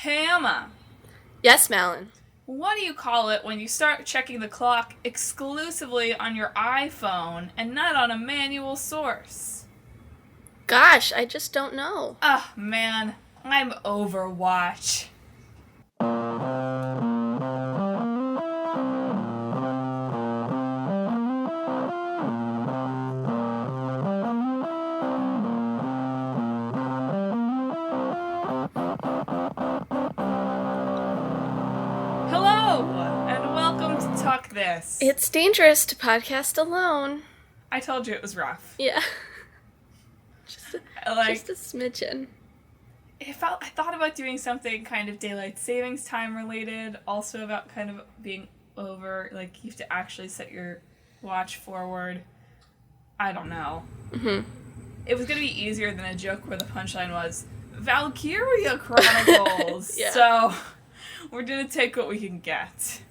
Hey Emma, Yes, Madelyn. what do you call it when you start checking the clock exclusively on your iPhone and not on a manual source? Gosh, I just don't know. Ah, man, I'm Overwatch. Hello, and welcome to Talk This. It's dangerous to podcast alone. I told you it was rough. Yeah. just a smidgen. I thought about doing something kind of daylight savings time related, also about kind of being over, like you have to actually set your watch forward. I don't know. Mm-hmm. It was going to be easier than a joke where the punchline was Valkyria Chronicles. Yeah. So we're going to take what we can get.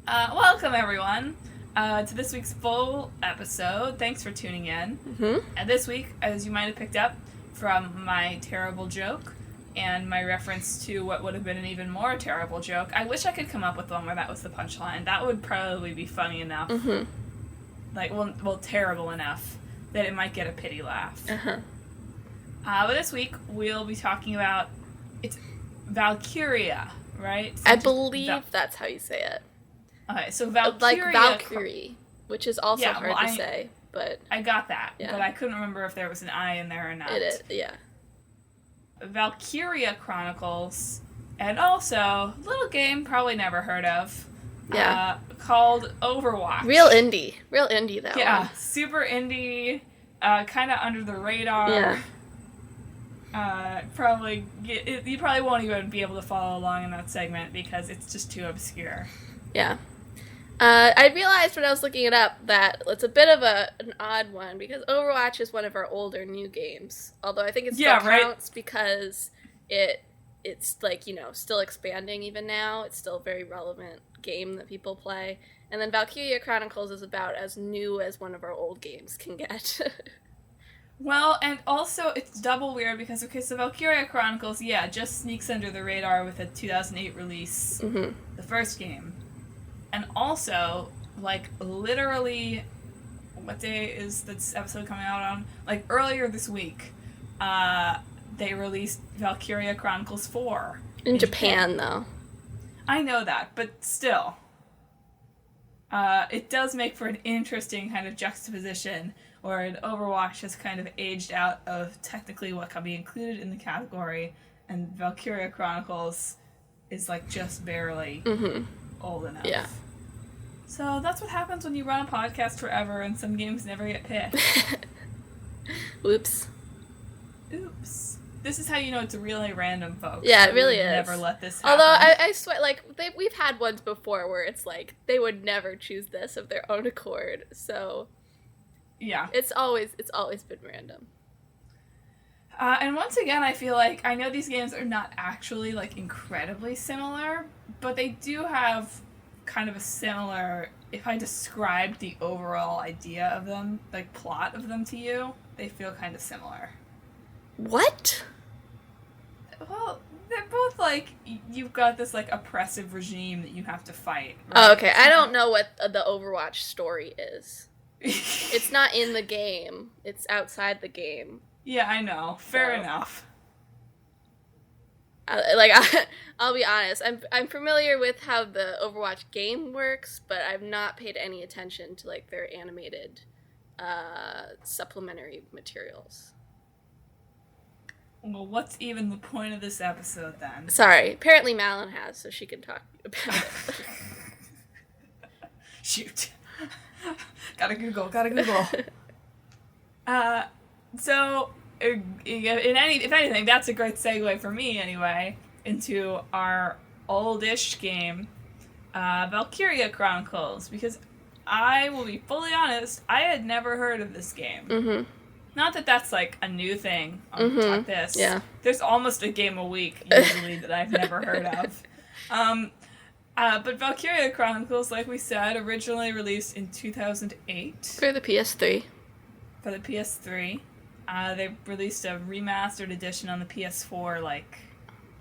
Welcome, everyone, to this week's full episode. Thanks for tuning in. Mm-hmm. And this week, as you might have picked up from my terrible joke and my reference to what would have been an even more terrible joke, I wish I could come up with one where that was the punchline. That would probably be funny enough. Mm-hmm. Like, well, terrible enough that it might get a pity laugh. Uh-huh. But this week, we'll be talking about, it's Valkyria, right? So I believe that's how you say it. Okay, so Valkyria... Like Valkyrie, which is also hard to say, but... I got that, yeah. but I couldn't remember if there was an I in there or not. It is, yeah. Valkyria Chronicles, and also, a little game probably never heard of, called Overwatch. Real indie, that one. Yeah, super indie, kind of under the radar. Yeah. You probably won't even be able to follow along in that segment because it's just too obscure. Yeah. I realized when I was looking it up that it's a bit of an odd one because Overwatch is one of our older new games. Although I think it still counts because it's like, still expanding even now. It's still a very relevant game that people play. And then Valkyria Chronicles is about as new as one of our old games can get. Well, and also it's double weird because, so Valkyria Chronicles, just sneaks under the radar with a 2008 release, Mm-hmm. the first game. And also, like, literally, what day is this episode coming out on? Like, earlier this week, they released Valkyria Chronicles 4. In Japan, though. I know that, but still. It does make for an interesting kind of juxtaposition where Overwatch has kind of aged out of technically what can be included in the category, and Valkyria Chronicles is, like, just barely old enough. Yeah. So that's what happens when you run a podcast forever and some games never get picked. Oops. This is how you know it's really random, folks. Yeah, it really is. Never let this happen. Although I swear, like we've had ones before where it's like they would never choose this of their own accord. So yeah, it's always been random. And once again, I feel like I know these games are not actually like incredibly similar, but they do have kind of a similar. If I described the overall idea of them, like plot of them to you, they feel kind of similar. What? Well, they're both like, you've got this like oppressive regime that you have to fight. Right? Oh, okay. I don't know what the Overwatch story is. It's not in the game. It's outside the game. Yeah, I know. Fair enough. I'll be honest. I'm familiar with how the Overwatch game works, but I've not paid any attention to like their animated supplementary materials. Well, what's even the point of this episode, then? Sorry. Apparently Madelyn has, so she can talk about it. Shoot. Gotta Google. So, if anything, that's a great segue for me, anyway, into our oldish game, Valkyria Chronicles, because I will be fully honest, I had never heard of this game. Mm-hmm. Not that that's, like, a new thing on Talk This. Yeah. There's almost a game a week, usually, that I've never heard of. But Valkyria Chronicles, like we said, originally released in 2008. For the PS3. For the PS3. They released a remastered edition on the PS4, like,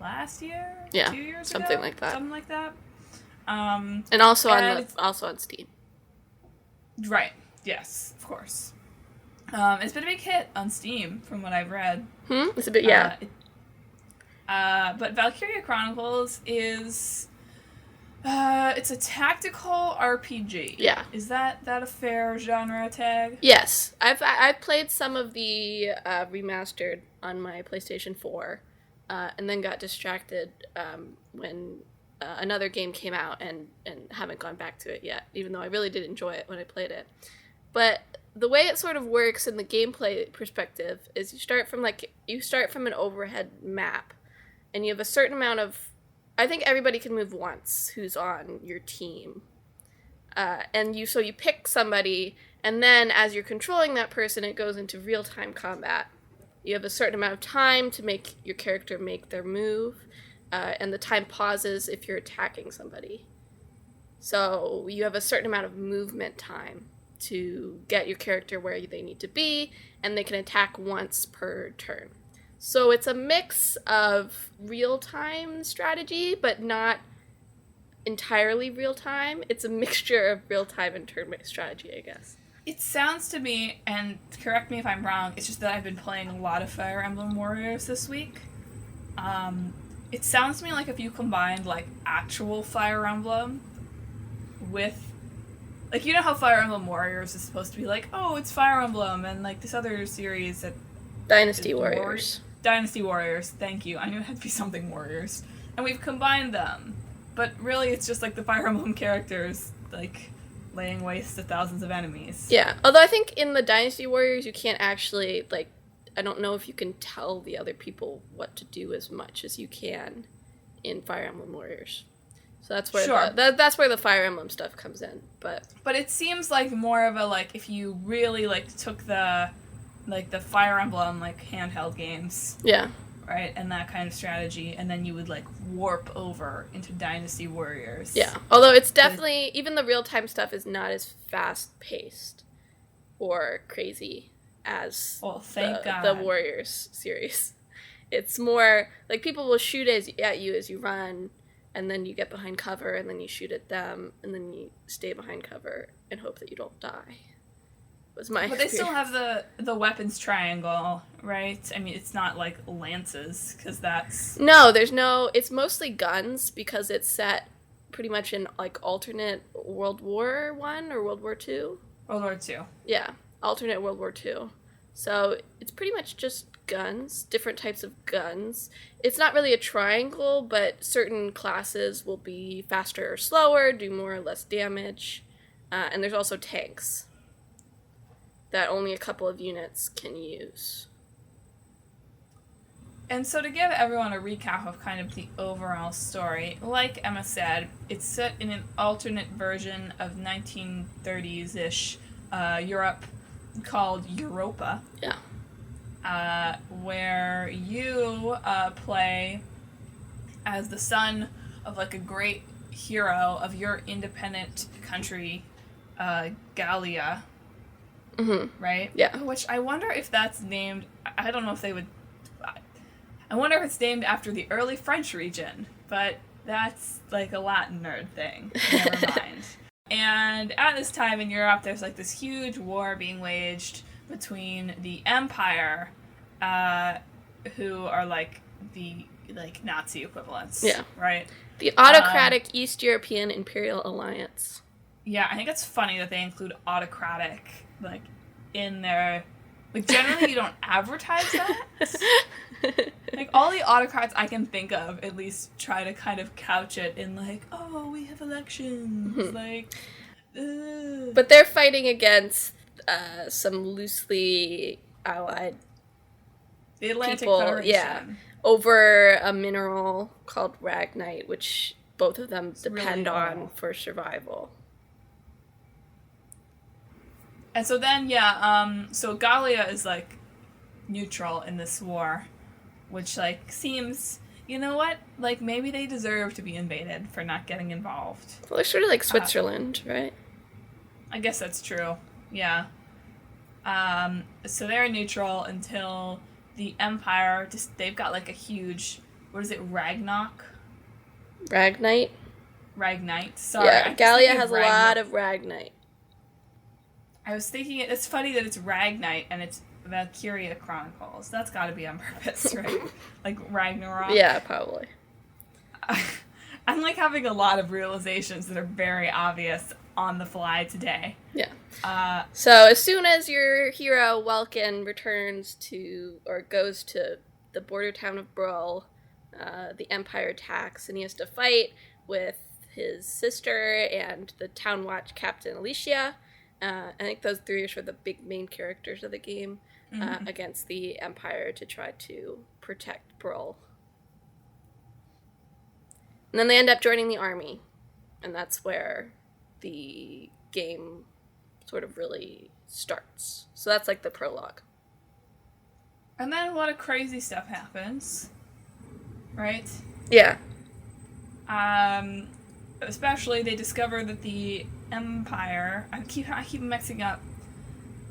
last year? Yeah, 2 years something ago? like that. Something like that. And also on Steam. Right. Yes, of course. It's been a big hit on Steam, from what I've read. It's a bit, yeah. But Valkyria Chronicles is... it's a tactical RPG. Yeah. Is that a fair genre tag? Yes. I've played some of the remastered on my PlayStation 4, and then got distracted when another game came out and haven't gone back to it yet, even though I really did enjoy it when I played it. But the way it sort of works in the gameplay perspective is you start from an overhead map, and you have a certain amount of... I think everybody can move once who's on your team. And you pick somebody, and then as you're controlling that person, it goes into real-time combat. You have a certain amount of time to make your character make their move, and the time pauses if you're attacking somebody. So you have a certain amount of movement time to get your character where they need to be, and they can attack once per turn. So it's a mix of real-time strategy, but not entirely real-time. It's a mixture of real-time and turn-based strategy, I guess. It sounds to me, and correct me if I'm wrong, it's just that I've been playing a lot of Fire Emblem Warriors this week. It sounds to me like if you combined, like, actual Fire Emblem with... Like, you know how Fire Emblem Warriors is supposed to be like, oh, it's Fire Emblem, and, like, this other series that... Dynasty Warriors. Dynasty Warriors, thank you. I knew it had to be something Warriors. And we've combined them. But really, it's just like the Fire Emblem characters, like, laying waste to thousands of enemies. Yeah, although I think in the Dynasty Warriors, you can't actually, like, I don't know if you can tell the other people what to do as much as you can in Fire Emblem Warriors. So that's where that's where the Fire Emblem stuff comes in. But it seems like more of a, like, if you really, like, took the Fire Emblem, like, handheld games. Yeah. Right? And that kind of strategy, and then you would, like, warp over into Dynasty Warriors. Yeah. Although it's definitely, even the real-time stuff is not as fast-paced or crazy as the Warriors series. It's more, like, people will shoot at you as you run, and then you get behind cover, and then you shoot at them, and then you stay behind cover and hope that you don't die. Was my experience. They still have the weapons triangle, right? I mean, it's not like lances, because that's... No, there's no... It's mostly guns, because it's set pretty much in, like, alternate World War I or World War II. World War II. Yeah, alternate World War II. So it's pretty much just guns, different types of guns. It's not really a triangle, but certain classes will be faster or slower, do more or less damage. And there's also tanks that only a couple of units can use. And so to give everyone a recap of kind of the overall story, like Emma said, it's set in an alternate version of 1930s-ish Europe called Europa. Yeah. Where you play as the son of, like, a great hero of your independent country, Gallia. Mm-hmm. Right? Yeah. Which I wonder if that's named... I don't know if they would... I wonder if it's named after the early French region, but that's, like, a Latin nerd thing. Never mind. And at this time in Europe, there's, like, this huge war being waged between the Empire, who are, like, the, like, Nazi equivalents. Yeah. Right? The autocratic East European Imperial Alliance. Yeah, I think it's funny that they include autocratic, like, in their... Like, generally you don't advertise that. Like, all the autocrats I can think of at least try to kind of couch it in, like, oh, we have elections. Mm-hmm. Like, ugh. But they're fighting against some loosely allied the Atlantic people, Federation. Yeah, over a mineral called Ragnite, which both of them depend on for survival. And so then, yeah, so Gallia is, like, neutral in this war, which, like, seems, you know what? Like, maybe they deserve to be invaded for not getting involved. Well, they're sort of like Switzerland, right? I guess that's true, yeah. So they're neutral until the Empire, they've got, like, a huge what is it, Ragnarok? Ragnite? Ragnite. Sorry. Yeah, Gallia has a lot of Ragnite. I was thinking it's funny that it's Ragnite and it's Valkyria Chronicles. That's got to be on purpose, right? Like Ragnarok. Yeah, probably. I'm like having a lot of realizations that are very obvious on the fly today. Yeah. So as soon as your hero Welkin returns to or goes to the border town of Brull, the Empire attacks and he has to fight with his sister and the town watch captain Alicia. I think those three are sort of the big main characters of the game against the Empire to try to protect Brull. And then they end up joining the army, and that's where the game sort of really starts. So that's like the prologue. And then a lot of crazy stuff happens, right? Yeah. Especially they discover that the Empire... I keep mixing up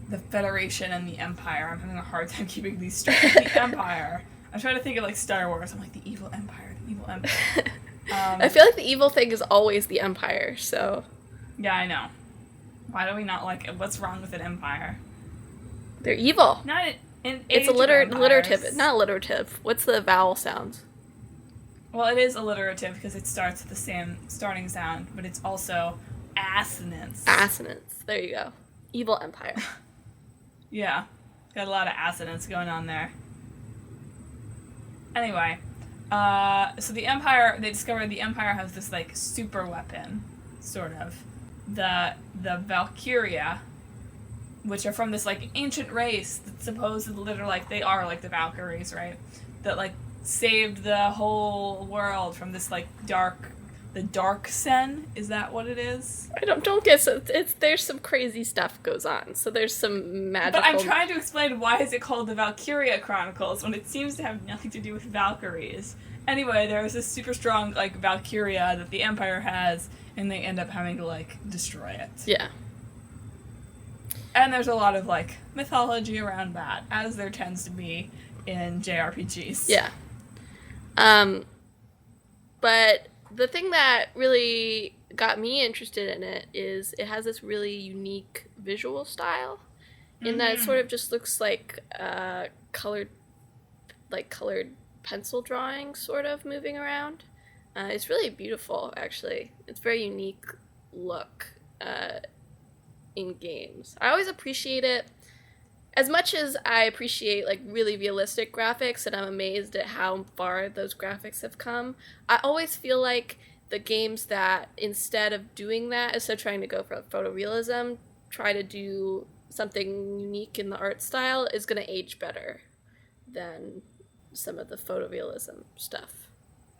the Federation and the Empire. I'm having a hard time keeping these straight. The Empire. I'm trying to think of like Star Wars. I'm like, the evil Empire, the evil Empire. I feel like the evil thing is always the Empire, so... Yeah, I know. Why do we not like it? What's wrong with an empire? They're evil. Not in It's alliterative. Not alliterative. What's the vowel sounds? Well, it is alliterative because it starts with the same starting sound, but it's also assonance. Assonance. There you go. Evil Empire. Yeah. Got a lot of assonance going on there. Anyway, so the Empire, they discovered the Empire has this, like, super weapon, sort of. The Valkyria, which are from this, like, ancient race that supposedly, like, they are, like, the Valkyries, right? That, like, saved the whole world from this, like, the dark sen. Is that what it is? I don't guess there's some crazy stuff goes on. So there's some magical... But I'm trying to explain why is it called the Valkyria Chronicles when it seems to have nothing to do with Valkyries. Anyway, there's this super strong, like, Valkyria that the Empire has, and they end up having to, like, destroy it. Yeah. And there's a lot of, like, mythology around that, as there tends to be in JRPGs. Yeah. But the thing that really got me interested in it is it has this really unique visual style in that it sort of just looks like colored pencil drawing sort of moving around. It's really beautiful, actually. It's a very unique look in games. I always appreciate it. As much as I appreciate, like, really realistic graphics, and I'm amazed at how far those graphics have come, I always feel like the games that, instead of doing that, instead of trying to go for photorealism, try to do something unique in the art style, is going to age better than some of the photorealism stuff.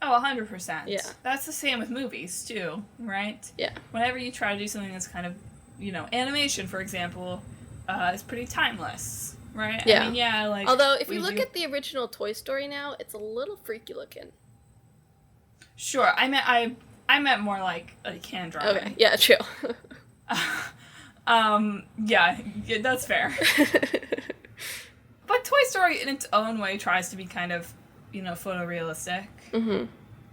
Oh, 100%. Yeah. That's the same with movies, too, right? Yeah. Whenever you try to do something that's kind of, you know, animation, for example... it's pretty timeless, right? Yeah. I mean, yeah, like... Although, if you look at the original Toy Story now, it's a little freaky looking. Sure, I meant more like hand drawing. Okay, yeah, true. Yeah, that's fair. But Toy Story, in its own way, tries to be kind of, you know, photorealistic. Mm-hmm.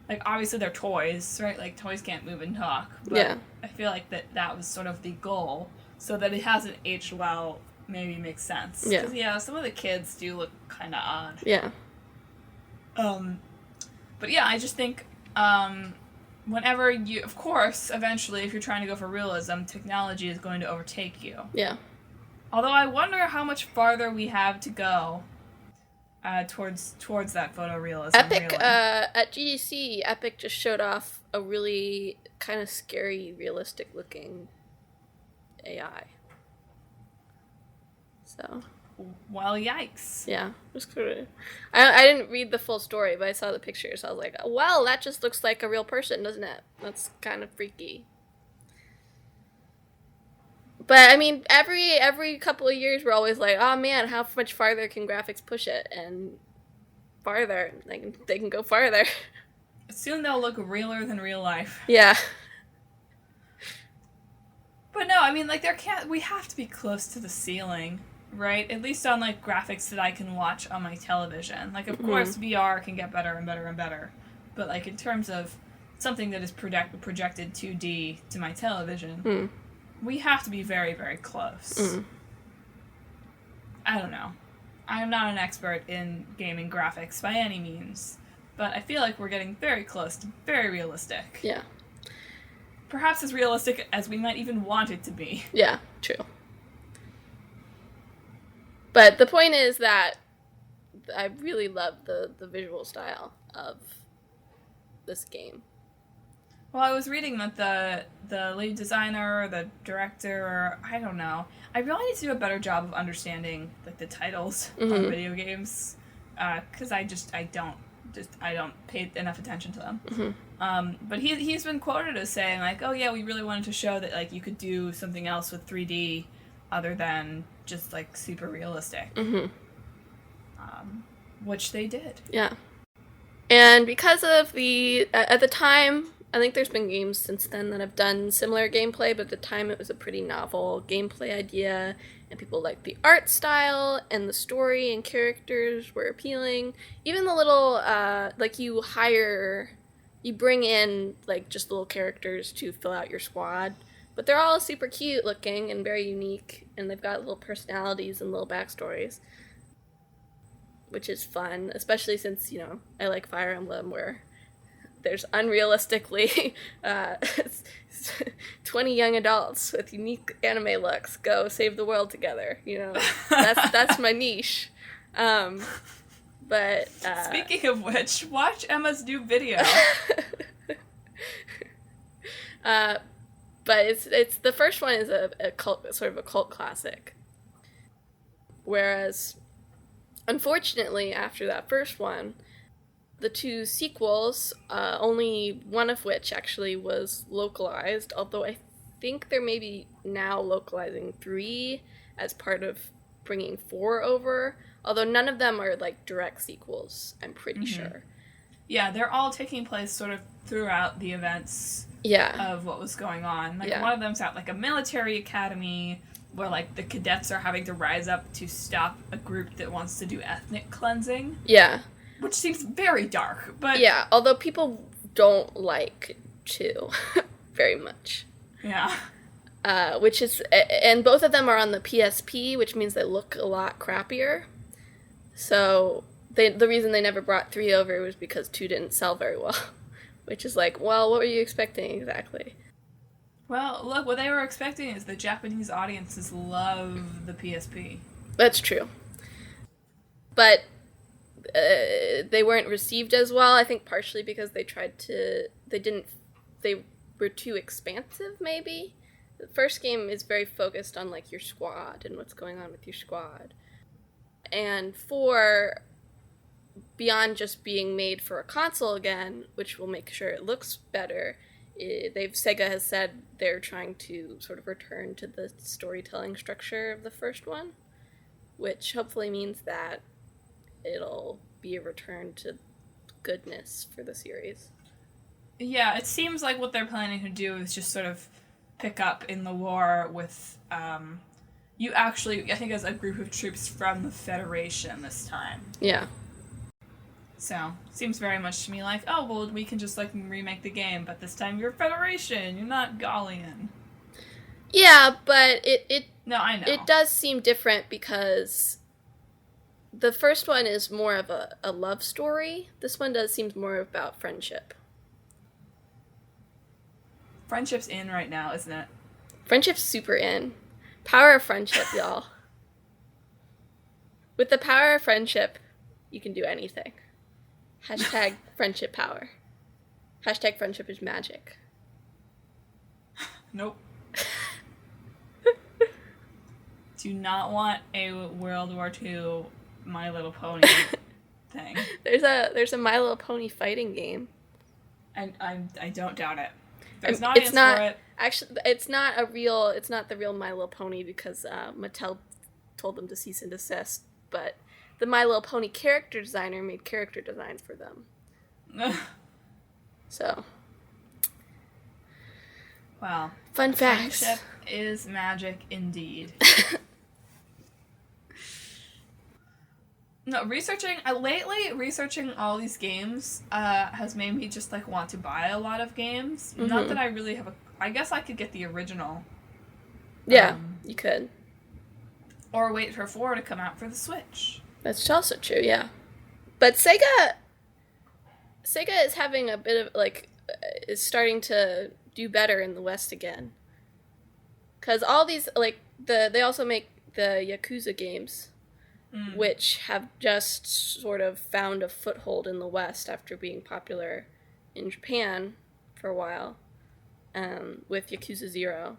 Like, obviously they're toys, right? Like, toys can't move and talk. But yeah. I feel like that was sort of the goal. So that it hasn't aged well maybe makes sense. Yeah. 'Cause, yeah, some of the kids do look kind of odd. Yeah. But yeah, I just think whenever you... Of course, eventually, if you're trying to go for realism, technology is going to overtake you. Yeah. Although I wonder how much farther we have to go towards that photorealism. Epic, really. at GDC, Epic just showed off a really kind of scary, realistic-looking... AI. So. Well, yikes. Yeah. It was cool. I didn't read the full story, but I saw the pictures. So I was like, well, that just looks like a real person, doesn't it? That's kind of freaky. But, I mean, every couple of years, we're always like, oh, man, how much farther can graphics push it? And farther. They can go farther. Soon they'll look realer than real life. Yeah. But no, I mean, like, we have to be close to the ceiling. right? At least on, like, graphics that I can watch on my television. Like, of course, VR can get better and better and better. But, like, in terms of something that is projected 2D to my television, we have to be very, very close. I don't know. I am not an expert in gaming graphics by any means, but I feel like we're getting very close to very realistic. Yeah. Perhaps as realistic as we might even want it to be. Yeah, true. But the point is that I really love the visual style of this game. Well, I was reading that the lead designer, the director, I don't know. I really need to do a better job of understanding, like, the titles on video games, because I don't pay enough attention to them. But he's been quoted as saying, like, oh yeah, we really wanted to show that, like, you could do something else with 3D other than just, like, super realistic. Which they did. Yeah. And because of at the time, I think there's been games since then that have done similar gameplay, but at the time it was a pretty novel gameplay idea, and people liked the art style, and the story and characters were appealing. Even the little, like, you bring in, like, just little characters to fill out your squad, but they're all super cute looking and very unique, and they've got little personalities and little backstories, which is fun, especially since, I like Fire Emblem, where there's unrealistically 20 young adults with unique anime looks go save the world together. That's my niche. But speaking of which, watch Emma's new video. But it's the first one is a cult, sort of a cult classic. Whereas, unfortunately, after that first one, the two sequels, only one of which actually was localized, although I think they're maybe now localizing 3 as part of bringing 4 over, although none of them are, like, direct sequels, I'm pretty sure. Yeah, they're all taking place sort of throughout the events of what was going on. Like, one of them's at, like, a military academy where, like, the cadets are having to rise up to stop a group that wants to do ethnic cleansing. Yeah. Which seems very dark, but... Yeah, although people don't like 2 very much. Yeah. Which is... And both of them are on the PSP, which means they look a lot crappier. So, the reason they never brought 3 over was because 2 didn't sell very well. Which is like, well, what were you expecting exactly? Well, look, what they were expecting is the Japanese audiences love the PSP. That's true. But... they weren't received as well, I think partially because they were too expansive, maybe? The first game is very focused on, like, your squad and what's going on with your squad. And 4, beyond just being made for a console again, which will make sure it looks better, Sega has said they're trying to sort of return to the storytelling structure of the first one, which hopefully means that it'll be a return to goodness for the series. Yeah, it seems like what they're planning to do is just sort of pick up in the war with, you actually, I think, as a group of troops from the Federation this time. Yeah. So, seems very much to me like, oh, well, we can just, like, remake the game, but this time you're Federation, you're not Gallian. Yeah, but it No, I know. It does seem different because the first one is more of a love story. This one seems more about friendship. Friendship's in right now, isn't it? Friendship's super in. Power of friendship, y'all. With the power of friendship, you can do anything. Hashtag friendship power. Hashtag friendship is magic. Nope. Do not want a World War II My Little Pony thing. There's a My Little Pony fighting game. And I don't doubt it. There's an audience for it. Actually, it's not the real My Little Pony because Mattel told them to cease and desist, but the My Little Pony character designer made character designs for them. So. Wow. Fun facts. Friendship is magic indeed. No, researching all these games has made me just, like, want to buy a lot of games. Mm-hmm. Not that I really have I guess I could get the original. Yeah, you could. Or wait for 4 to come out for the Switch. That's also true, yeah. But Sega is having a bit of, like, is starting to do better in the West again. Because all these, like, they also make the Yakuza games, which have just sort of found a foothold in the West after being popular in Japan for a while, with Yakuza 0,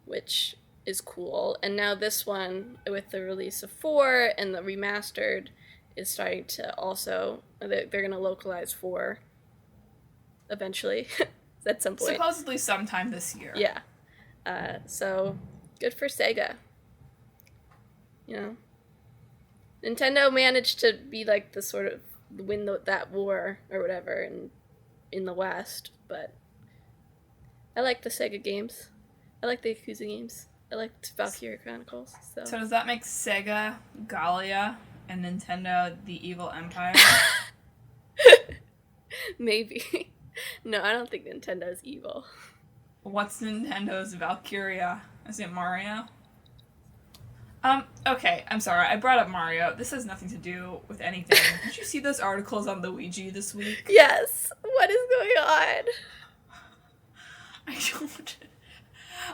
which is cool. And now this one, with the release of 4 and the remastered, is starting to also, they're going to localize 4 eventually at some point. Supposedly sometime this year. Yeah. So, good for Sega. You know? Nintendo managed to be like the sort of, win that war or whatever in the West, but I like the Sega games. I like the Yakuza games. I liked Valkyria Chronicles. So does that make Sega, Galia, and Nintendo the evil empire? Maybe. No, I don't think Nintendo's evil. What's Nintendo's Valkyria? Is it Mario? Okay, I'm sorry, I brought up Mario. This has nothing to do with anything. Did you see those articles on Luigi this week? Yes! What is going on?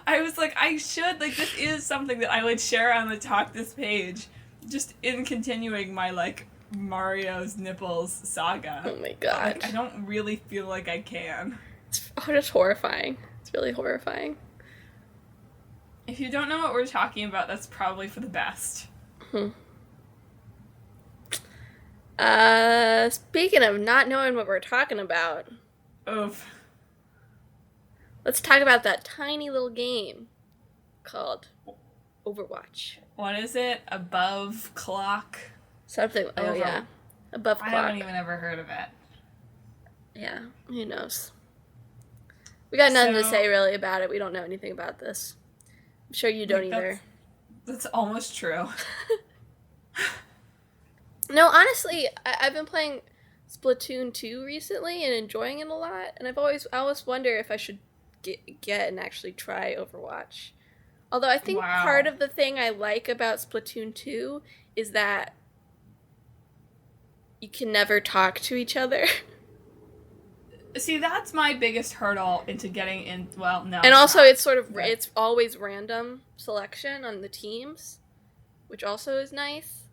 I was like, I should, like, this is something that I would share on the Talk This page, just in continuing my, like, Mario's nipples saga. Oh my god. Like, I don't really feel like I can. It's just horrifying. It's really horrifying. If you don't know what we're talking about, that's probably for the best. Speaking of not knowing what we're talking about. Oof. Let's talk about that tiny little game called Overwatch. What is it? Above Clock? Something. Oh, yeah. Above Clock. I haven't even ever heard of it. Yeah, who knows? We got nothing to say really about it. We don't know anything about this. I'm sure you don't either. That's almost true. No, honestly, I've been playing Splatoon 2 recently and enjoying it a lot. And I always wonder if I should get and actually try Overwatch. Although I think part of the thing I like about Splatoon 2 is that you can never talk to each other. See, that's my biggest hurdle into getting in. Well, no. And also, it's sort of it's always random selection on the teams, which also is nice.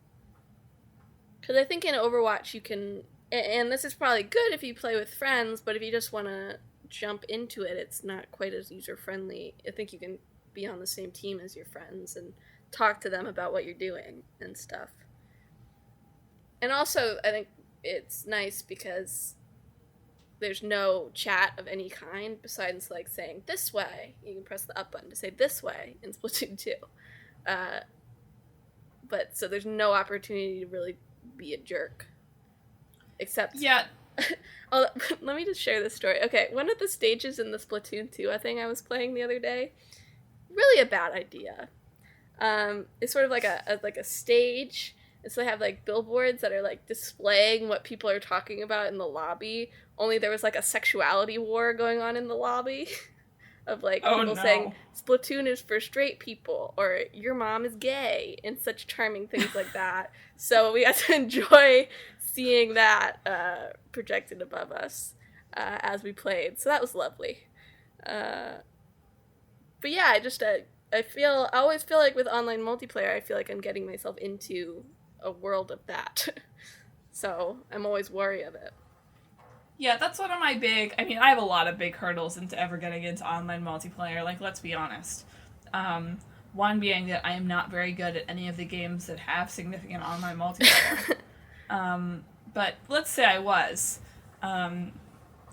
Because I think in Overwatch you can, and this is probably good if you play with friends, but if you just want to jump into it, it's not quite as user friendly. I think you can be on the same team as your friends and talk to them about what you're doing and stuff. And also, I think it's nice because there's no chat of any kind besides, like, saying this way. You can press the up button to say this way in Splatoon 2. But, so there's no opportunity to really be a jerk. Except... Yeah. Let me just share this story. Okay, one of the stages in the Splatoon 2 thing I was playing the other day, really a bad idea. It's sort of like a stage. And so they have, like, billboards that are, like, displaying what people are talking about in the lobby. Only there was, like, a sexuality war going on in the lobby. Of, like, people saying, Splatoon is for straight people, or your mom is gay, and such charming things like that. So we got to enjoy seeing that projected above us as we played. So that was lovely. But yeah, I always feel like with online multiplayer, I feel like I'm getting myself into a world of that. So I'm always wary of it. Yeah, that's one of my I have a lot of big hurdles into ever getting into online multiplayer, like, let's be honest. One being that I am not very good at any of the games that have significant online multiplayer. But let's say I was. And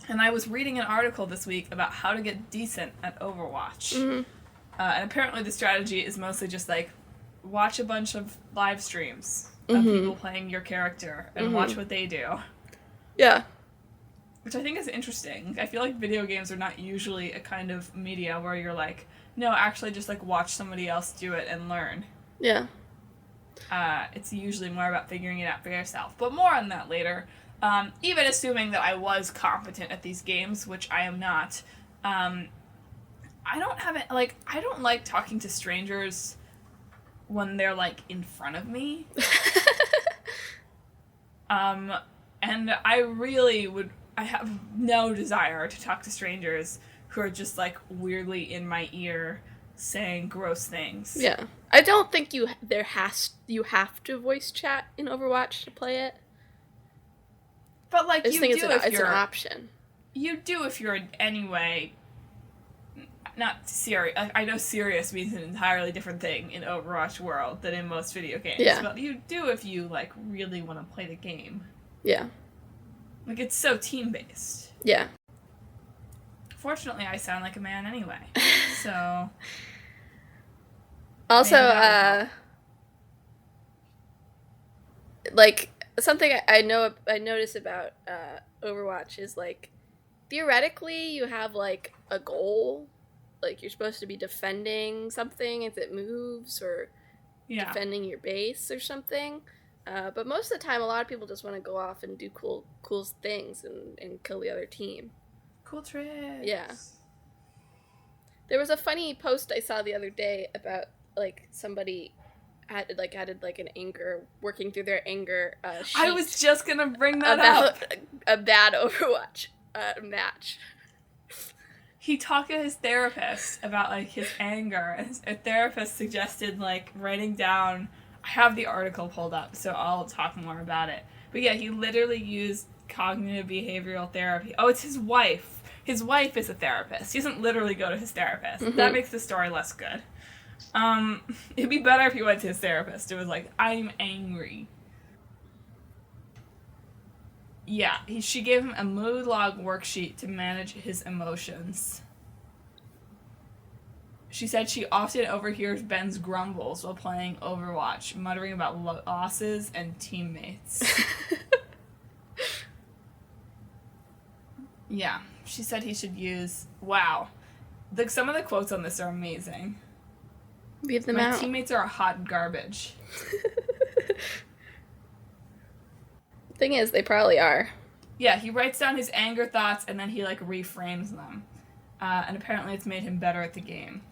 I was reading an article this week about how to get decent at Overwatch. Mm-hmm. And apparently the strategy is mostly just, like, watch a bunch of live streams of people playing your character and watch what they do. Yeah. Which I think is interesting. I feel like video games are not usually a kind of media where you're like, no, actually just, like, watch somebody else do it and learn. Yeah. It's usually more about figuring it out for yourself. But more on that later. Even assuming that I was competent at these games, which I am not, I don't like talking to strangers when they're, like, in front of me. And I have no desire to talk to strangers who are just, like, weirdly in my ear saying gross things. Yeah. I don't think you have to voice chat in Overwatch to play it. But, like, it's an option. You do if you're in any way not serious. I know serious means an entirely different thing in Overwatch world than in most video games. Yeah. But you do if you, like, really want to play the game. Yeah. Like, it's so team-based. Yeah. Fortunately, I sound like a man anyway. So... Also, like, something I notice about Overwatch is, like, theoretically you have, like, a goal. Like, you're supposed to be defending something if it moves, or defending your base or something. But most of the time, a lot of people just want to go off and do cool things and kill the other team. Cool tricks. Yeah. There was a funny post I saw the other day about, like, somebody added an anger, working through their anger sheet. I was just gonna bring that up. A bad Overwatch match. He talked to his therapist about, like, his anger, and his therapist suggested, like, writing down... I have the article pulled up, so I'll talk more about it. But yeah, he literally used cognitive behavioral therapy. Oh, it's his wife. His wife is a therapist. He doesn't literally go to his therapist. Mm-hmm. That makes the story less good. It'd be better if he went to his therapist. It was like, I'm angry. Yeah, she gave him a mood log worksheet to manage his emotions. She said she often overhears Ben's grumbles while playing Overwatch, muttering about losses and teammates. Yeah, she said he should use... Wow. Some of the quotes on this are amazing. Leave them out. My teammates are hot garbage. Thing is, they probably are. Yeah, he writes down his anger thoughts and then he, like, reframes them. And apparently it's made him better at the game.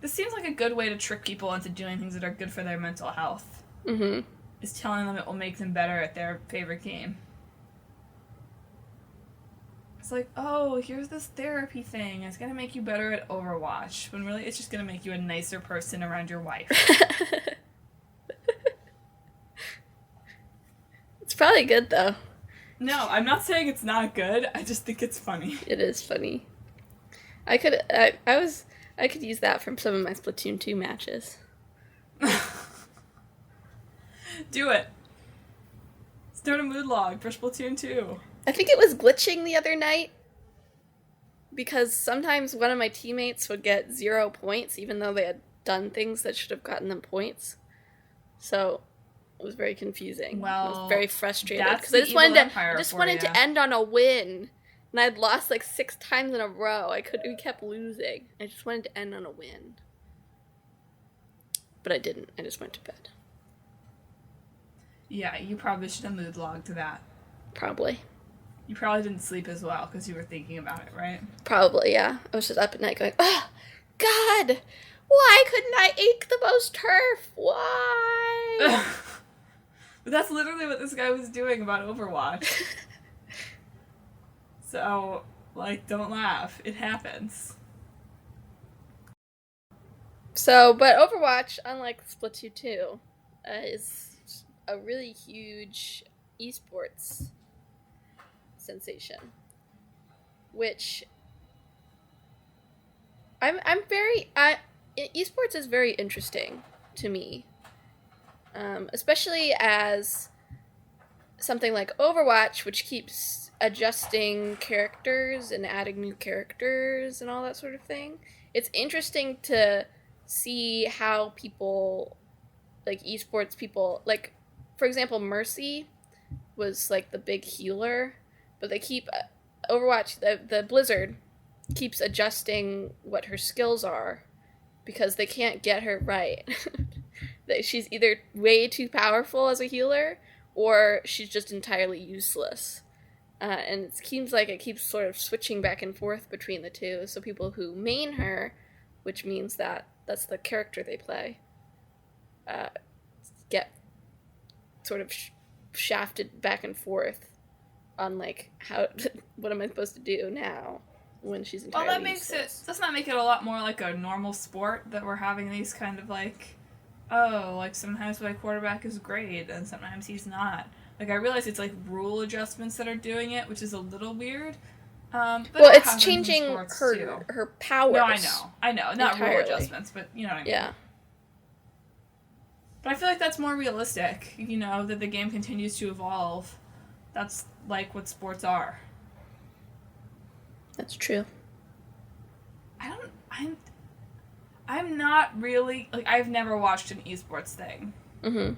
This seems like a good way to trick people into doing things that are good for their mental health. Mm-hmm. Is telling them it will make them better at their favorite game. It's like, oh, here's this therapy thing. It's going to make you better at Overwatch. When really it's just going to make you a nicer person around your wife. It's probably good, though. No, I'm not saying it's not good. I just think it's funny. It is funny. I could use that from some of my Splatoon 2 matches. Do it. Start a mood log for Splatoon 2. I think it was glitching the other night because sometimes one of my teammates would get 0 points even though they had done things that should have gotten them points. So it was very confusing. Well, I was very frustrated because I just wanted to end on a win. And I'd lost like 6 times in a row. We kept losing. I just wanted to end on a win. But I didn't. I just went to bed. Yeah, you probably should have mood logged that. Probably. You probably didn't sleep as well because you were thinking about it, right? Probably, yeah. I was just up at night going, oh, God, why couldn't I ache the most turf? Why? But that's literally what this guy was doing about Overwatch. So, like, don't laugh. It happens. So, but Overwatch, unlike Splatoon 2, is a really huge esports sensation, which esports is very interesting to me, especially as something like Overwatch, which keeps adjusting characters and adding new characters and all that sort of thing. It's interesting to see how people, like esports people, like, for example, Mercy was like the big healer, but they keep Overwatch, the Blizzard keeps adjusting what her skills are because they can't get her right. that she's either way too powerful as a healer, or she's just entirely useless. And it seems like it keeps sort of switching back and forth between the two. So people who main her, which means that that's the character they play, get sort of shafted back and forth on like how what am I supposed to do now when she's entirely that makes useless. doesn't that make it a lot more like a normal sport that we're having these kind of like, oh, like sometimes my quarterback is great and sometimes he's not. Like, I realize it's, like, rule adjustments that are doing it, which is a little weird. But well, it's changing her powers. No, I know. Not entirely. Rule adjustments, but you know what I mean. Yeah. But I feel like that's more realistic, you know, that the game continues to evolve. That's, like, what sports are. That's true. I'm not really, like, I've never watched an esports thing. Mm-hmm.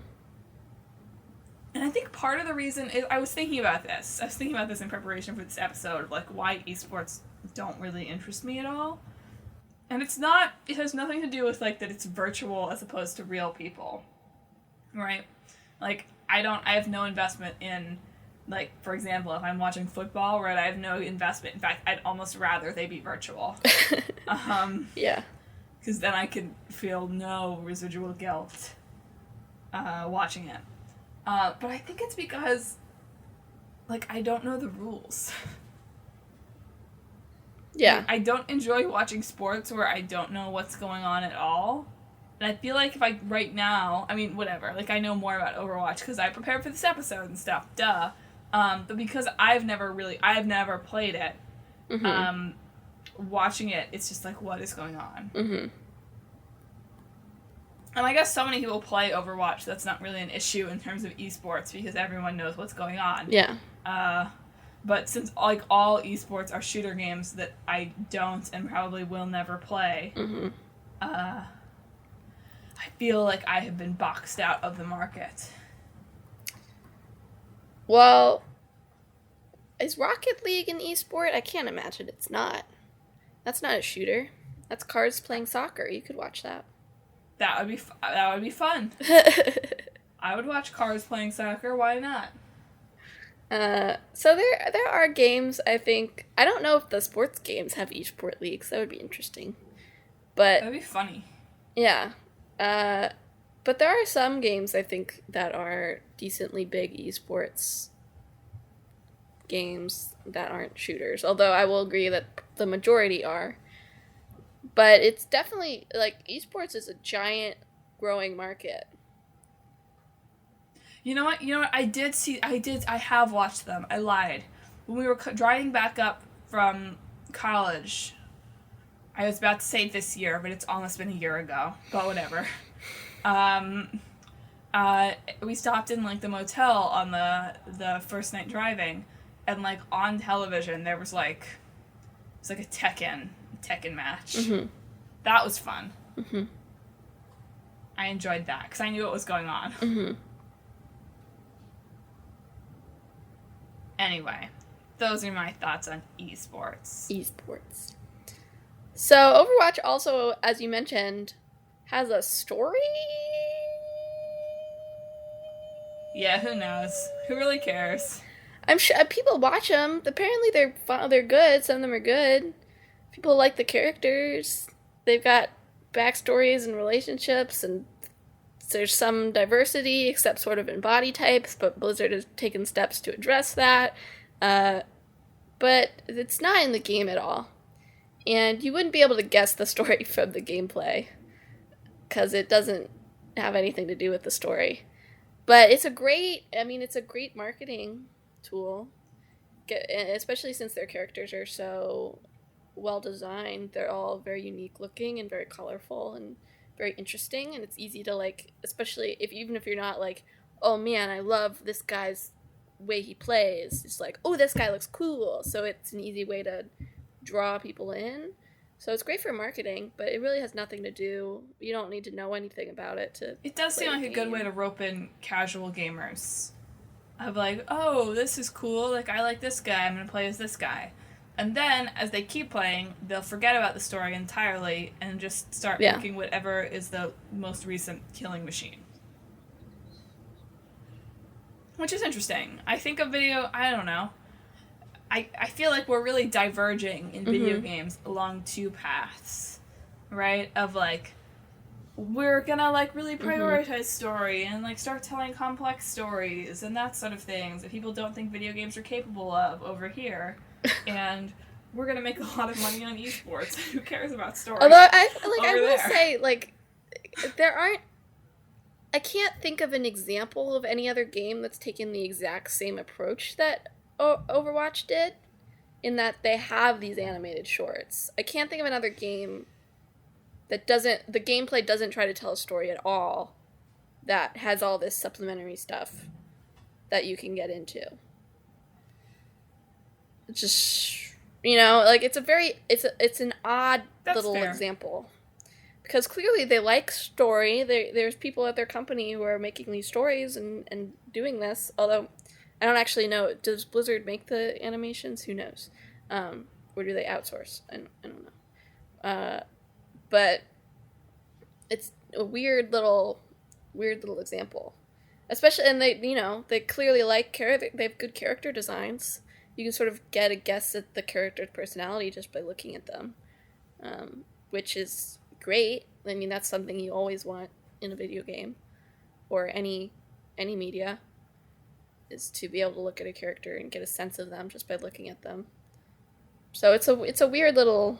And I think part of the reason is, I was thinking about this in preparation for this episode, of like why esports don't really interest me at all. And it has nothing to do with like that it's virtual as opposed to real people. Right? Like, I have no investment in, like, for example, if I'm watching football, right, I have no investment. In fact, I'd almost rather they be virtual. Yeah. Because then I could feel no residual guilt watching it. But I think it's because, like, I don't know the rules. Yeah. Like, I don't enjoy watching sports where I don't know what's going on at all. And I feel like if I, right now, I mean, whatever, like, I know more about Overwatch because I prepared for this episode and stuff, duh. But because I've never played it, watching it, it's just like, what is going on? Mm-hmm. And I guess so many people play Overwatch, that's not really an issue in terms of esports because everyone knows what's going on. Yeah. But since, like, all esports are shooter games that I don't and probably will never play, I feel like I have been boxed out of the market. Well, is Rocket League an esport? I can't imagine it's not. That's not a shooter. That's cars playing soccer. You could watch that. That would be fun. I would watch cars playing soccer. Why not? So there are games, I think. I don't know if the sports games have esport leagues. That would be interesting. But that'd be funny. Yeah. But there are some games, I think, that are decently big esports games that aren't shooters. Although I will agree that the majority are. But it's definitely, like, esports is a giant growing market. You know what? I have watched them. I lied. When we were driving back up from college, I was about to say this year, but it's almost been a year ago. But whatever. We stopped in, like, the motel on the first night driving, and, like, on television there was, like, it was like a Tekken match. Mm-hmm. That was fun. Mm-hmm. I enjoyed that because I knew what was going on. Mm-hmm. Anyway, those are my thoughts on esports. Esports. So Overwatch also, as you mentioned, has a story? Yeah, who knows? Who really cares? I'm sure people watch them. Apparently they're good. Some of them are good. People like the characters. They've got backstories and relationships, and there's some diversity, except sort of in body types, but Blizzard has taken steps to address that. But it's not in the game at all. And you wouldn't be able to guess the story from the gameplay, because it doesn't have anything to do with the story. But it's a great marketing tool, especially since their characters are so well designed. They're all very unique looking and very colorful and very interesting, and it's easy to, like, especially even if you're not like, oh man, I love this guy's way he plays, it's like, oh, this guy looks cool, so it's an easy way to draw people in. So it's great for marketing, but it really has nothing to do, you don't need to know anything about it to It does seem like a good way to rope in casual gamers. Of like, oh, this is cool, like, I like this guy, I'm gonna play as this guy. And then, as they keep playing, they'll forget about the story entirely and just start picking whatever is the most recent killing machine. Which is interesting. I think a video, I don't know. I feel like we're really diverging in video games along two paths, right? Of, like, we're gonna, like, really prioritize story and, like, start telling complex stories and that sort of things that people don't think video games are capable of over here. And we're gonna make a lot of money on esports. Who cares about story? Although, I will say, like, there aren't... I can't think of an example of any other game that's taken the exact same approach that Overwatch did, in that they have these animated shorts. I can't think of another game that the gameplay doesn't try to tell a story at all, that has all this supplementary stuff that you can get into. It's just, like, it's an odd little example. Because clearly they like story. There's people at their company who are making these stories and doing this, although I don't actually know. Does Blizzard make the animations? Who knows? Or do they outsource? I don't know. But it's a weird little example. Especially, and they clearly like they have good character designs. You can sort of get a guess at the character's personality just by looking at them, which is great. I mean, that's something you always want in a video game or any media, is to be able to look at a character and get a sense of them just by looking at them. So it's a weird little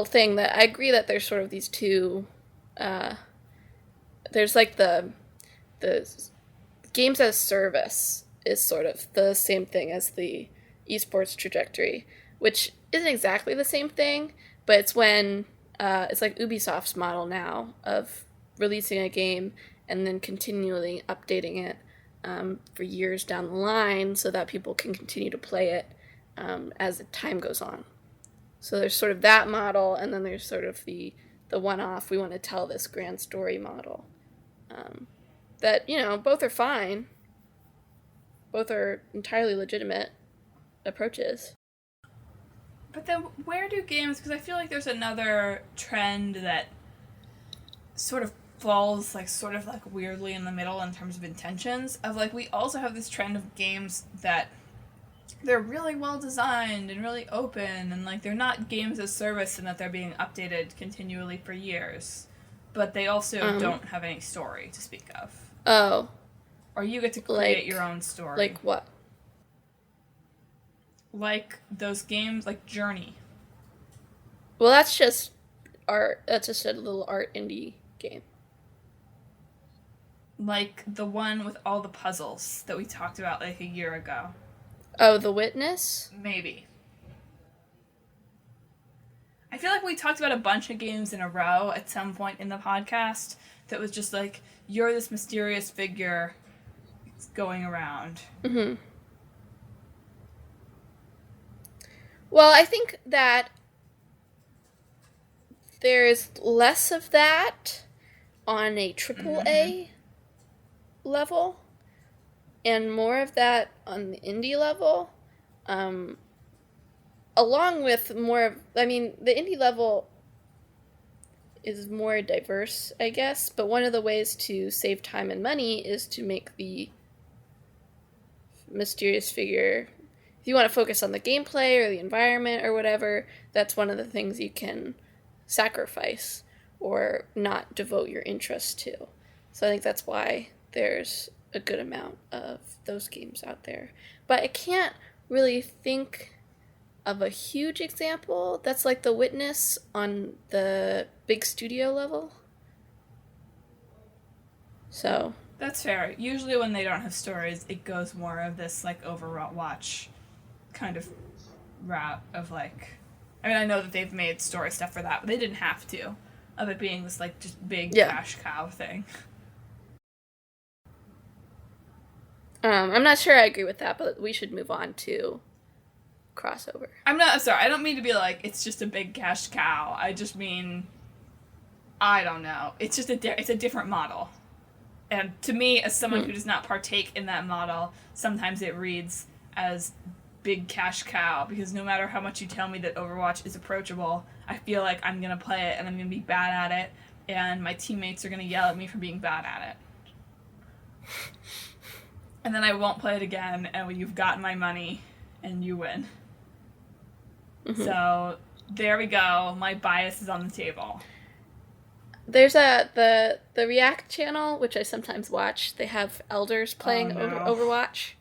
thing that I agree that there's sort of these two. There's like the games as service is sort of the same thing as the esports trajectory, which isn't exactly the same thing, but it's when it's like Ubisoft's model now of releasing a game and then continually updating it for years down the line so that people can continue to play it as the time goes on. So there's sort of that model, and then there's sort of the one-off, we want to tell this grand story model. That, both are fine. Both are entirely legitimate approaches. But then where do games, because I feel like there's another trend that sort of falls sort of weirdly in the middle in terms of intentions, of we also have this trend of games that they're really well designed and really open, and they're not games as service in that they're being updated continually for years, but they also don't have any story to speak of. Oh. Or you get to create your own story. Like what? Like those games, like Journey. Well, that's just art. That's just a little art indie game. Like the one with all the puzzles that we talked about a year ago. Oh, The Witness? Maybe. I feel like we talked about a bunch of games in a row at some point in the podcast that was just you're this mysterious figure going around. Mm-hmm. Well, I think that there's less of that on a AAA level, and more of that on the indie level, along with more of, the indie level is more diverse, I guess, but one of the ways to save time and money is to make the mysterious figure, if you want to focus on the gameplay or the environment or whatever, that's one of the things you can sacrifice or not devote your interest to. So I think that's why there's a good amount of those games out there. But I can't really think of a huge example that's like The Witness on the big studio level. So that's fair. Usually when they don't have stories, it goes more of this Overwatch kind of route of I know that they've made story stuff for that, but they didn't have to, of it being this just big cash cow thing. I'm not sure I agree with that, but we should move on to crossover. I'm sorry, I don't mean to be it's just a big cash cow. I just mean, I don't know. It's just it's a different model. And to me, as someone who does not partake in that model, sometimes it reads as big cash cow, because no matter how much you tell me that Overwatch is approachable, I feel like I'm going to play it and I'm going to be bad at it, and my teammates are going to yell at me for being bad at it. and then I won't play it again, and you've gotten my money, and you win. Mm-hmm. So, there we go. My bias is on the table. There's the React channel, which I sometimes watch. They have elders playing Overwatch,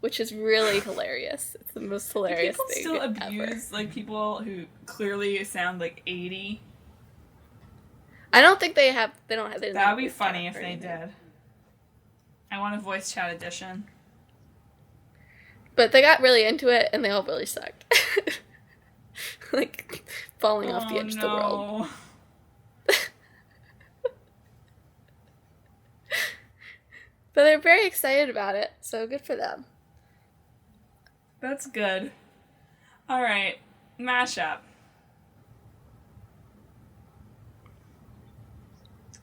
which is really hilarious. It's the most hilarious thing ever. Do people still abuse, like, people who clearly sound like 80? I don't think they don't have... That would be funny if they did. I want a voice chat edition. But they got really into it, and they all really sucked. Like, falling off the edge of the world. But they're very excited about it, so good for them. That's good. Alright, mashup.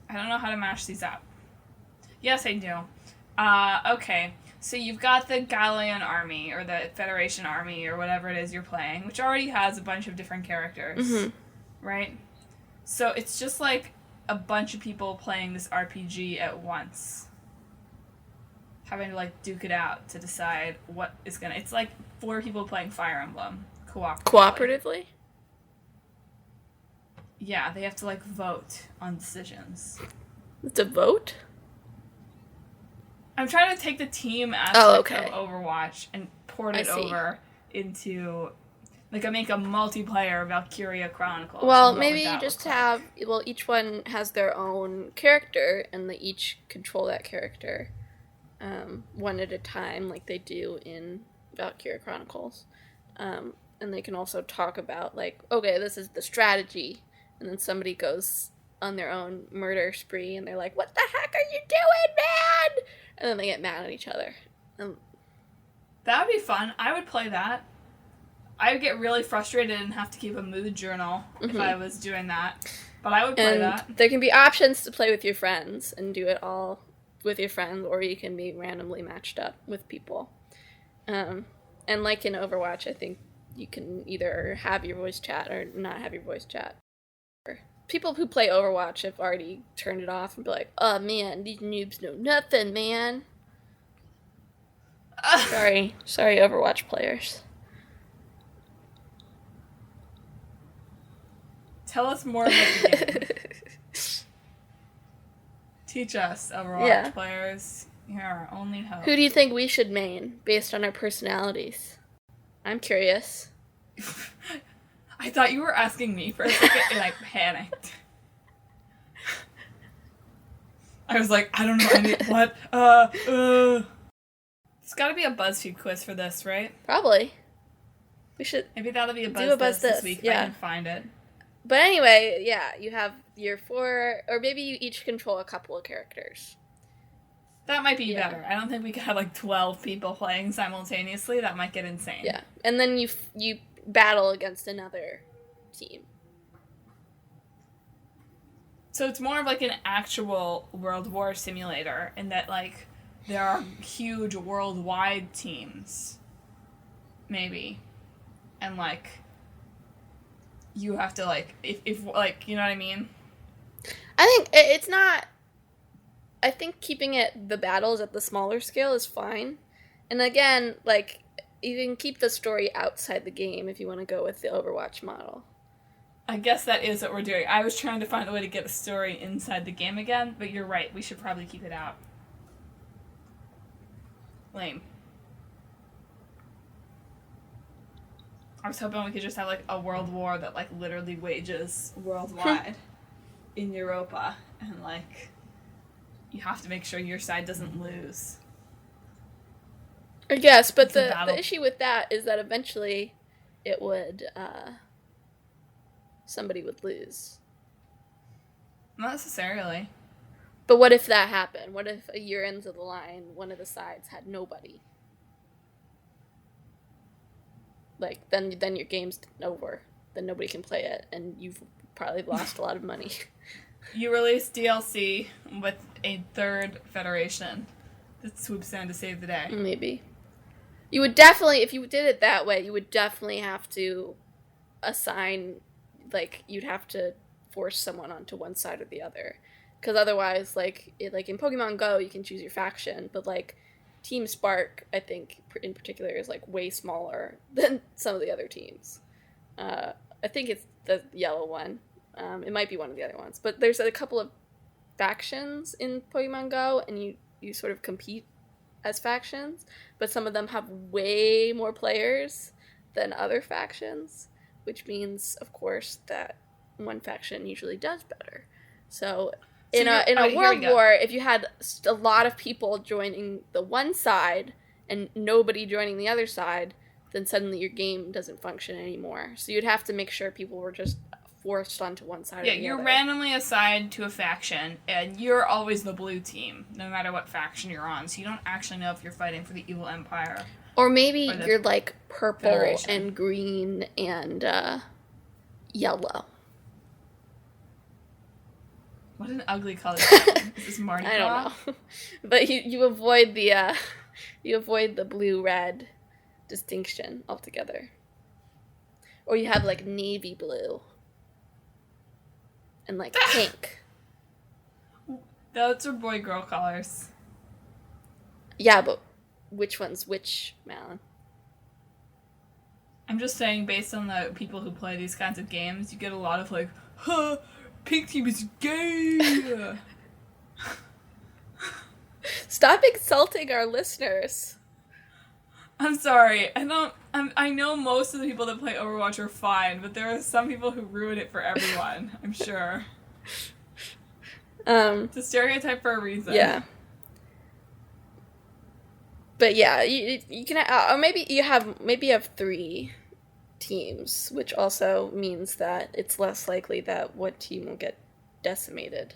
I don't know how to mash these up. Yes, I do. Okay. So you've got the Galleon army, or the Federation army, or whatever it is you're playing, which already has a bunch of different characters. Mm-hmm. Right? So it's just like a bunch of people playing this RPG at once. Having to, like, duke it out to decide what is gonna... It's like 4 people playing Fire Emblem. Cooperatively? Yeah, they have to, like, vote on decisions. It's a vote? I'm trying to take the team aspect of Overwatch and port it over into, like, make a multiplayer Valkyria Chronicles. Well, maybe you just have, each one has their own character, and they each control that character one at a time, like they do in Valkyria Chronicles. And they can also talk about, like, okay, this is the strategy, and then somebody goes on their own murder spree, and they're like, what the heck are you doing, man? And then they get mad at each other. That would be fun. I would play that. I would get really frustrated and have to keep a mood journal if I was doing that. But I would play that. There can be options to play with your friends and do it all with your friends, or you can be randomly matched up with people. And like in Overwatch, I think you can either have your voice chat or not have your voice chat. People who play Overwatch have already turned it off and be like, oh man, these noobs know nothing, man. Sorry, Overwatch players. Tell us more about the game. Teach us, Overwatch players. You're our only hope. Who do you think we should main, based on our personalities? I'm curious. I thought you were asking me for a second, and I panicked. I was like, I don't know, what? It's gotta be a BuzzFeed quiz for this, right? Probably. We should maybe that'll be a buzz this week if I can find it. But anyway, yeah, you have your 4, or maybe you each control a couple of characters. That might be better. I don't think we could have, like, 12 people playing simultaneously. That might get insane. Yeah, and then you battle against another team. So it's more of like an actual World War simulator in that, like, there are huge worldwide teams. Maybe. And, like, you have to, like, if like, you know what I mean? I think it's not... I think keeping the battles at the smaller scale is fine. And again, like, you can keep the story outside the game if you want to go with the Overwatch model. I guess that is what we're doing. I was trying to find a way to get a story inside the game again, but you're right. We should probably keep it out. Lame. I was hoping we could just have, like, a world war that, like, literally wages worldwide in Europa. And, like, you have to make sure your side doesn't lose. Yes, but the issue with that is that eventually it would, somebody would lose. Not necessarily. But what if that happened? What if a year into the line, one of the sides had nobody? Like, then your game's over. Then nobody can play it, and you've probably lost a lot of money. You release DLC with a third federation that swoops in to save the day. Maybe. You would definitely, if you did it that way, you would definitely have to assign, like, you'd have to force someone onto one side or the other. Because otherwise, like in Pokemon Go, you can choose your faction, but, like, Team Spark, I think, in particular, is, like, way smaller than some of the other teams. I think it's the yellow one. It might be one of the other ones. But there's a couple of factions in Pokemon Go, and you sort of compete as factions, but some of them have way more players than other factions, which means, of course, that one faction usually does better. So in a world war, if you had a lot of people joining the one side and nobody joining the other side, then suddenly your game doesn't function anymore. So you'd have to make sure people were just forced onto one side or the other. Yeah, you're randomly assigned to a faction, and you're always the blue team, no matter what faction you're on. So you don't actually know if you're fighting for the evil empire. Or maybe you're, like, purple Federation. And green and yellow. What an ugly color. Is this Mardi Gras? I don't know. But you avoid the blue-red distinction altogether. Or you have, like, navy blue. And, like, pink. Those are boy-girl colors. Yeah, but which one's which, Madelyn? I'm just saying, based on the people who play these kinds of games, you get a lot of, like, huh, pink team is gay! Stop insulting our listeners. I'm sorry. I know most of the people that play Overwatch are fine, but there are some people who ruin it for everyone, I'm sure. It's a stereotype for a reason. Yeah. But yeah, you can, or maybe you have 3 teams, which also means that it's less likely that one team will get decimated.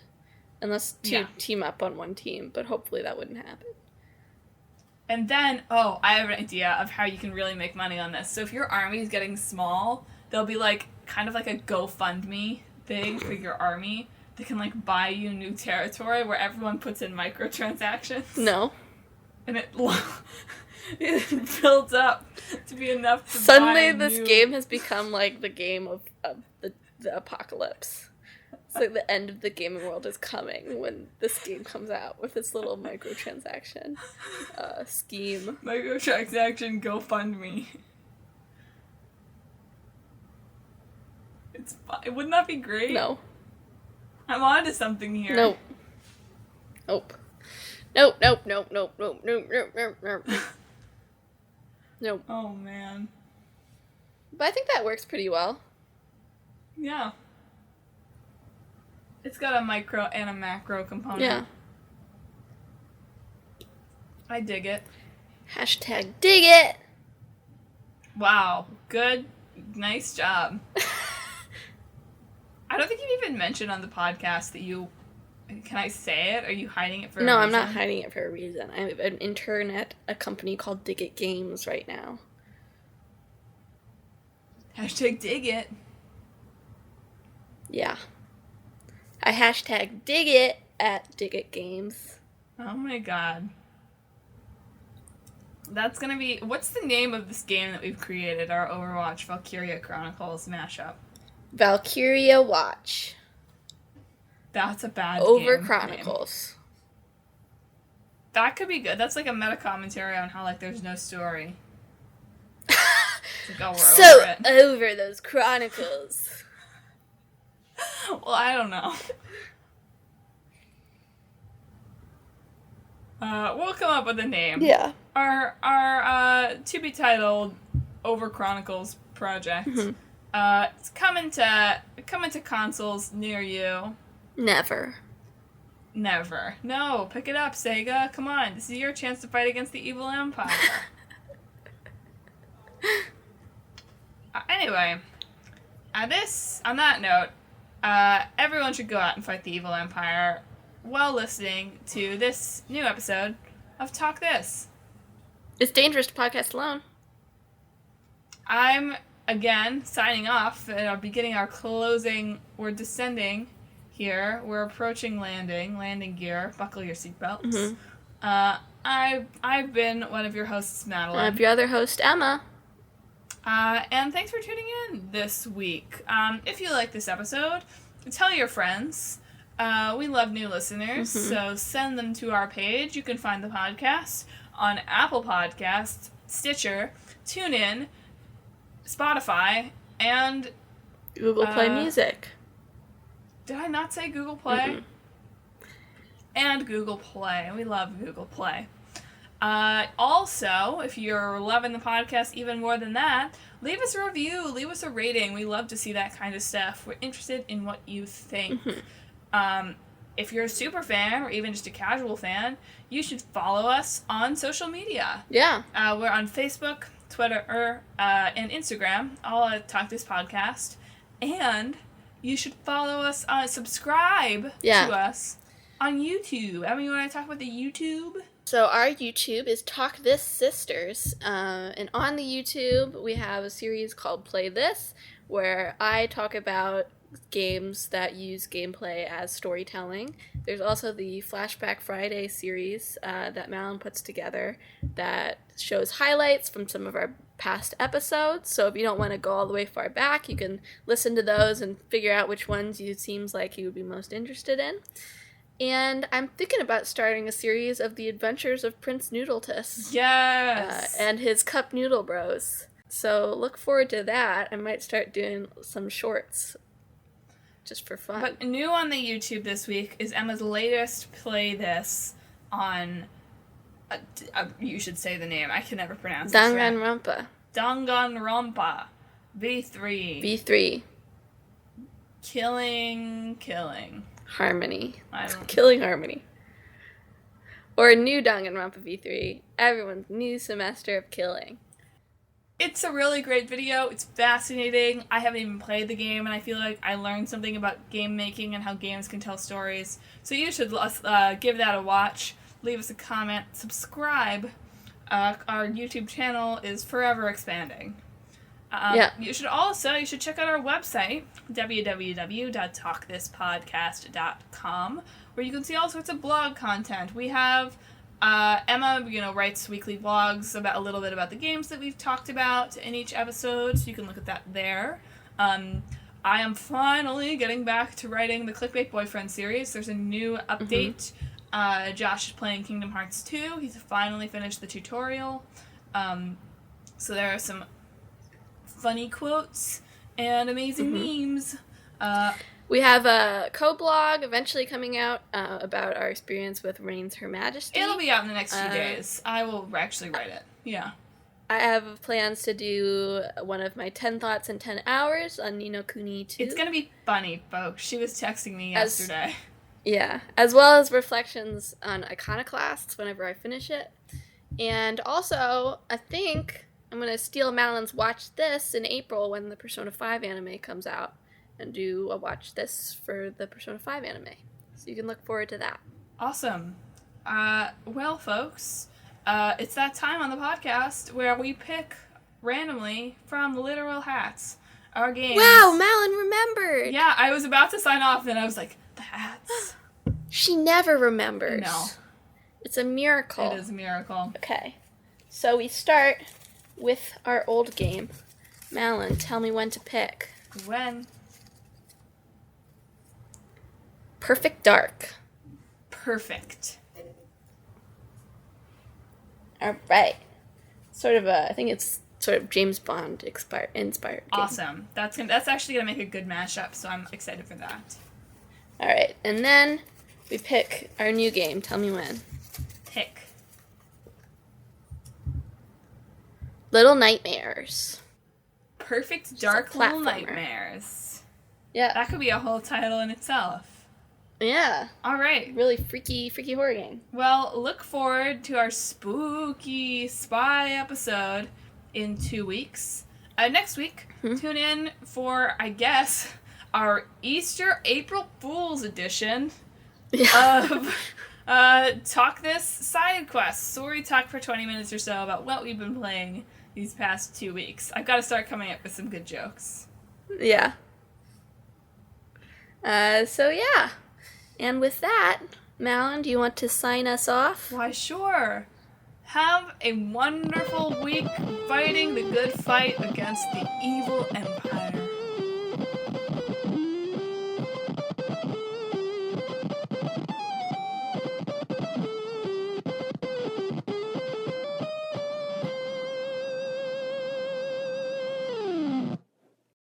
Unless 2 team up on one team, but hopefully that wouldn't happen. And then, I have an idea of how you can really make money on this. So if your army is getting small, there'll be, like, kind of like a GoFundMe thing for your army that can, like, buy you new territory where everyone puts in microtransactions. No. And it builds up to be enough to Suddenly this game has become, like, the game of the apocalypse. It's like the end of the gaming world is coming when this game comes out with its little microtransaction scheme. Microtransaction GoFundMe. Wouldn't that be great? No. I'm onto something here. Nope. Nope. Nope, nope, nope, nope, nope, nope, nope, nope, nope. Nope. Oh, man. But I think that works pretty well. Yeah. It's got a micro and a macro component. Yeah. I dig it. Hashtag dig it! Wow. Good. Nice job. I don't think you even mentioned on the podcast that you... Can I say it? Are you hiding it for a reason? No, I'm not hiding it for a reason. I'm an intern at a company called Dig It Games right now. Hashtag dig it. Yeah. I hashtag dig it at Dig It Games. Oh my god. That's gonna be... What's the name of this game that we've created, our Overwatch Valkyria Chronicles mashup? Valkyria Watch. That's a bad Over game Chronicles. Name. That could be good. That's like a meta commentary on how, like, there's no story. Like, oh, we're over those Chronicles. Well, I don't know. We'll come up with a name. Yeah. Our to be titled Over Chronicles project. Mm-hmm. It's coming to consoles near you. Never. No, pick it up, Sega. Come on, this is your chance to fight against the evil empire. Anyway, on that note, everyone should go out and fight the evil empire while listening to this new episode of Talk This. It's dangerous to podcast alone. I'm, again, signing off, and I'll be getting our closing. We're descending here. We're approaching landing gear. Buckle your seatbelts. Mm-hmm. I've been one of your hosts, Madelyn. I'm your other host, Emma. And thanks for tuning in this week. If you like this episode, tell your friends. We love new listeners, so send them to our page. You can find the podcast on Apple Podcasts, Stitcher, TuneIn, Spotify, and Google Play Music. Did I not say Google Play? Mm-mm. And Google Play. We love Google Play. Also, if you're loving the podcast even more than that, leave us a review, leave us a rating. We love to see that kind of stuff. We're interested in what you think. If you're a super fan or even just a casual fan, you should follow us on social media. Yeah. We're on Facebook, Twitter, and Instagram, all at Talk This Podcast. And you should follow us, subscribe to us on YouTube. Emma, you want to talk about the YouTube? So our YouTube is Talk This Sisters, and on the YouTube we have a series called Play This, where I talk about games that use gameplay as storytelling. There's also the Flashback Friday series that Madelyn puts together that shows highlights from some of our past episodes, so if you don't want to go all the way far back, you can listen to those and figure out which ones you seems like you would be most interested in. And I'm thinking about starting a series of the adventures of Prince Noodletus. Yes! And his Cup Noodle Bros. So look forward to that. I might start doing some shorts just for fun. But new on the YouTube this week is Emma's latest Play This on... you should say the name. I can never pronounce it. Danganronpa. Danganronpa. V3. V3. Killing. Harmony. Killing Harmony. Or a new Danganronpa V3. Everyone's new semester of killing. It's a really great video. It's fascinating. I haven't even played the game, and I feel like I learned something about game making and how games can tell stories. So you should give that a watch. Leave us a comment. Subscribe. Our YouTube channel is forever expanding. You should check out our website, www.talkthispodcast.com, where you can see all sorts of blog content. We have Emma, writes weekly blogs about a little bit about the games that we've talked about in each episode, so you can look at that there. I am finally getting back to writing the Clickbait Boyfriend series. There's a new update. Josh is playing Kingdom Hearts 2. He's finally finished the tutorial. So there are some funny quotes and amazing memes. We have a co-blog eventually coming out about our experience with Reigns Her Majesty. It'll be out in the next few days. I will actually write it. Yeah. I have plans to do one of my 10 thoughts in 10 hours on Ni no Kuni 2. It's going to be funny, folks. She was texting me yesterday. As well as reflections on Iconoclasts whenever I finish it. And also, I think I'm going to steal Madelyn's Watch This in April when the Persona 5 anime comes out and do a Watch This for the Persona 5 anime. So you can look forward to that. Awesome. Well, folks, it's that time on the podcast where we pick randomly from literal hats our games. Wow, Madelyn remembered! Yeah, I was about to sign off, and I was like, the hats. She never remembers. No. It's a miracle. It is a miracle. Okay. So we start with our old game. Madelyn, tell me when to pick. When? Perfect Dark. Perfect. All right. I think it's sort of James Bond inspired game. Awesome. That's actually going to make a good mashup, so I'm excited for that. All right. And then we pick our new game. Tell me when. Pick. Little Nightmares. Perfect Dark Little Nightmares. Yeah. That could be a whole title in itself. Yeah. All right. Really freaky horror game. Well, look forward to our spooky spy episode in 2 weeks. Next week, tune in for, I guess, our Easter April Fool's edition of Talk This Side Quest. So we talk for 20 minutes or so about what we've been playing these past 2 weeks. I've got to start coming up with some good jokes. Yeah. So yeah. And with that, Madelyn, do you want to sign us off? Why, sure. Have a wonderful week fighting the good fight against the evil empire.